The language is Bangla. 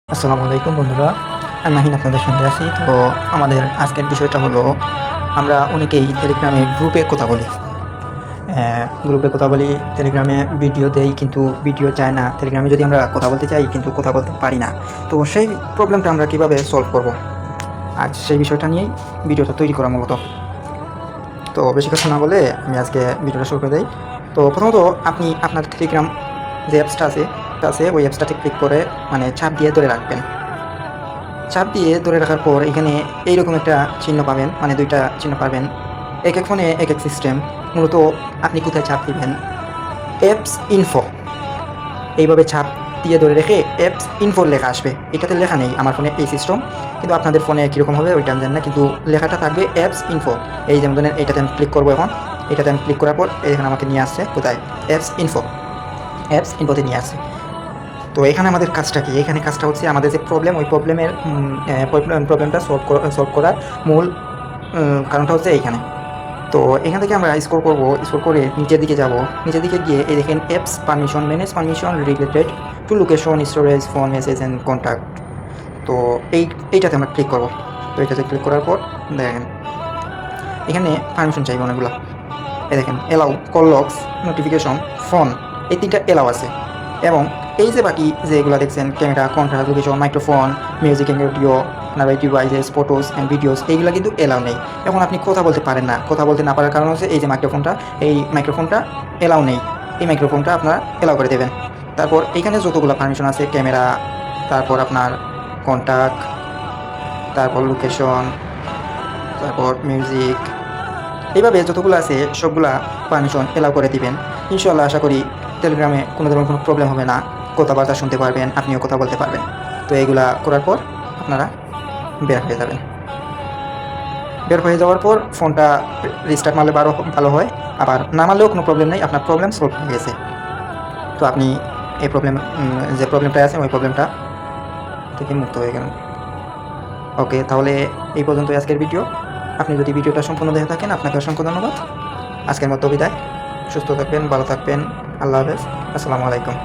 আসসালামু আলাইকুম বন্ধুরা, আমি মাহিন আপনাদের সঙ্গে আছি। তো আমাদের আজকের বিষয়টা হলো, আমরা অনেকেই টেলিগ্রামে গ্রুপে কথা বলি। গ্রুপে কথা বলি, টেলিগ্রামে ভিডিও দেই, কিন্তু ভিডিও চায় না। টেলিগ্রামে যদি আমরা কথা বলতে চাই কিন্তু কথা বলতে পারি না। তো সেই প্রবলেমটা আমরা কীভাবে সলভ করব, আজ সেই বিষয়টা নিয়েই ভিডিওটা তৈরি করা মূলত। তো বেশি কথা না বলে আমি আজকে ভিডিওটা শুরু করে দিই। তো প্রথমত আপনি আপনার টেলিগ্রাম যে অ্যাপসটা আছে ওই অ্যাপসটাতে ক্লিক করে মানে চাপ দিয়ে ধরে রাখবেন। চাপ দিয়ে ধরে রাখার পর এখানে এইরকম একটা চিহ্ন পাবেন, মানে দুইটা চিহ্ন পাবেন। এক এক ফোনে এক এক সিস্টেম। মূলত আপনি কোথায় চাপ দিবেন, অ্যাপস ইনফো, এইভাবে চাপ দিয়ে ধরে রেখে অ্যাপস ইনফোর লেখা আসবে। এটাতে লেখা নেই আমার ফোনে এই সিস্টেম, কিন্তু আপনাদের ফোনে কীরকম হবে ওইটা আমি জানি না, কিন্তু লেখাটা থাকবে অ্যাপস ইনফো। এই যেমন ধরেন এইটাতে আমি ক্লিক করবো। এখন এটাতে আমি ক্লিক করার পর এখানে আমাকে নিয়ে আসছে কোথায়, অ্যাপস ইনফোতে নিয়ে আসছে। তো এখানে আমাদের কাজটা কি, এখানে কাজটা হচ্ছে আমাদের যে প্রবলেম, ওই প্রবলেমটা সলভ করার মূল কারণটা হচ্ছে এইখানে। তো এখান থেকে আমরা স্ক্রল করে নিচের দিকে যাব। নিচের দিকে গিয়ে এই দেখেন apps permission, manage permission related to location, storage, phone, message and contact. তো এইটাতে আমরা ক্লিক করব। তো এইটাতে ক্লিক করার পর দেখেন এখানে পারমিশন চাইবে অনেকগুলো। এই দেখেন allow, call logs, notification, phone, এই তিনটা এলাও আছে। এবং এই যে বাকি যেগুলো দেখছেন, camera, contract, location, microphone, music and audio, night devices, photos and videos, এইগুলো কিন্তু এলাও নেই। এখন আপনি কথা বলতে পারেন না। কথা বলতে না পারার কারণ হচ্ছে এই যে মাইক্রোফোনটা এলাও নেই। এই মাইক্রোফোনটা আপনারা এলাও করে দেবেন। তারপর এইখানে যতগুলো পারমিশন আছে, ক্যামেরা, তারপর আপনার কন্ট্যাক্ট, তারপর লোকেশন, তারপর মিউজিক, এইভাবে যতগুলো আছে সবগুলা পারমিশন এলাও করে দিবেন। ইনশাল্লাহ আশা করি টেলিগ্রামে কোনো ধরনের কোনো প্রবলেম হবে না, কথাবার্তা শুনতে পারবেন, আপনিও কথা বলতে পারবেন। তো এইগুলা করার পর আপনারা বের হয়ে যাবেন। বের হয়ে যাওয়ার পর ফোনটা রিস্টার্ট মারলে ভালো হয়, আবার না মারলেও কোনো প্রবলেম নেই, আপনার প্রবলেম সলভ হয়ে গেছে। তো আপনি এই যে প্রবলেমটা আছে ওই প্রবলেমটা থেকে মুক্ত হয়ে গেলেন। ওকে, তাহলে এই পর্যন্তই আজকের ভিডিও। আপনি যদি ভিডিওটা সম্পূর্ণ দেখে থাকেন আপনাকে অসংখ্য ধন্যবাদ। আজকের মতো বিদায়। সুস্থ থাকবেন, ভালো থাকবেন। আল্লাহ হাফেজ। আসসালামু আলাইকুম।